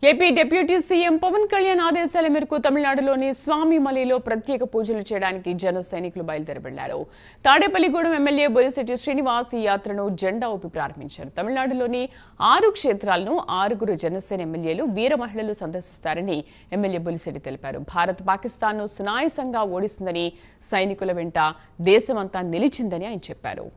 AP deputy CM Pawan Kalyan ఆదేశాల మేరకు తమిళనాడులోని స్వామిమలైలో ప్రత్యేక పూజలు చేయడానికి జన సైనికులు బయలుదేరి వెళ్లారు. తాడేపల్లిగూడెం ఎమ్మెల్యే బొలిశెట్టి శ్రీనివాస్ ఈ యాత్రను జెండా ఊపి ప్రారంభించారు. తమిళనాడులోని 6 క్షేత్రాలను 6 జనసేన ఎమ్మెల్యేలు వీర మహిళలు సందర్శిస్తారని ఎమ్మెల్యే బొలిశెట్టి తెలిపారు. భారత్ పాకిస్తాన్ను సునాయాసంగా ఓడిస్తుందని, సైనికుల వెంట దేశమంతా నిలిచిందని ఆయన చెప్పారు.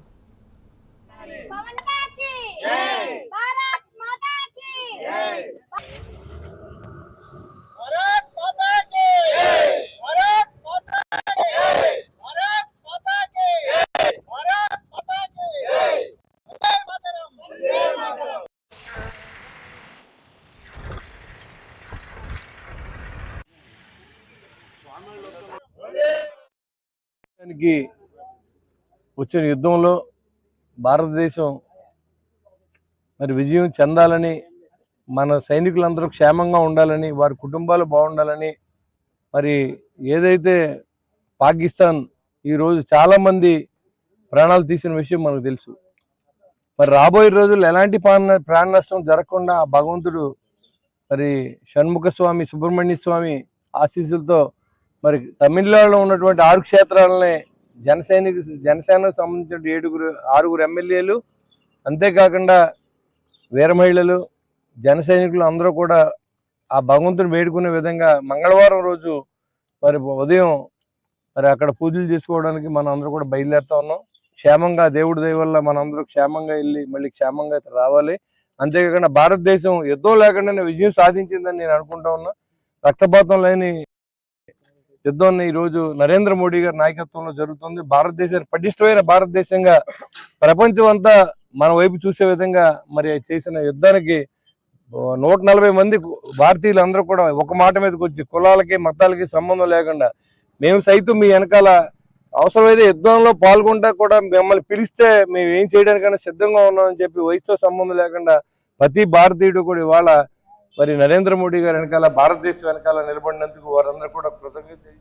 వచ్చిన యుద్ధంలో భారతదేశం మరి విజయం చెందాలని, మన సైనికులందరూ క్షేమంగా ఉండాలని, వారి కుటుంబాలు బాగుండాలని, మరి ఏదైతే పాకిస్తాన్ ఈరోజు చాలామంది ప్రాణాలు తీసిన విషయం మనకు తెలుసు. మరి రాబోయే రోజుల్లో ఎలాంటి ప్రాణ నష్టం జరగకుండా భగవంతుడు మరి షణ్ముఖ స్వామి సుబ్రహ్మణ్య స్వామి ఆశీస్సులతో మరి తమిళనాడులో ఉన్నటువంటి 6 క్షేత్రాలని జనసేనకు సంబంధించిన 6 ఎమ్మెల్యేలు, అంతేకాకుండా వీర మహిళలు, జన సైనికులు అందరూ కూడా ఆ భగవంతుని వేడుకునే విధంగా మంగళవారం రోజు మరి ఉదయం మరి అక్కడ పూజలు చేసుకోవడానికి మనం అందరూ కూడా బయలుదేరుతా ఉన్నాం. క్షేమంగా దేవుడి దయ వల్ల మనందరూ క్షేమంగా వెళ్ళి మళ్ళీ క్షేమంగా రావాలి. అంతేకాకుండా భారతదేశం యుద్ధం లేకుండానే విజయం సాధించిందని నేను అనుకుంటా ఉన్నా. రక్తపాతం లేని యుద్ధాన్ని ఈరోజు నరేంద్ర మోడీ గారి నాయకత్వంలో జరుగుతుంది. భారతదేశాన్ని పటిష్టమైన భారతదేశంగా ప్రపంచం అంతా మన వైపు చూసే విధంగా మరి చేసిన యుద్ధానికి 140 మంది భారతీయులు అందరూ కూడా ఒక మాట మీదకి వచ్చి కులాలకి మతాలకి సంబంధం లేకుండా మేము సైతం మీ వెనకాల అవసరమైతే యుద్ధంలో పాల్గొంటా కూడా మిమ్మల్ని పిలిస్తే మేము ఏం చేయడానికైనా సిద్ధంగా ఉన్నామని చెప్పి వయసుతో సంబంధం లేకుండా ప్రతి భారతీయుడు కూడా ఇవాళ మరి నరేంద్ర మోడీ గారి వెనకాల, భారతదేశం వెనకాల నిలబడినందుకు వారందరూ కూడా కృతజ్ఞత.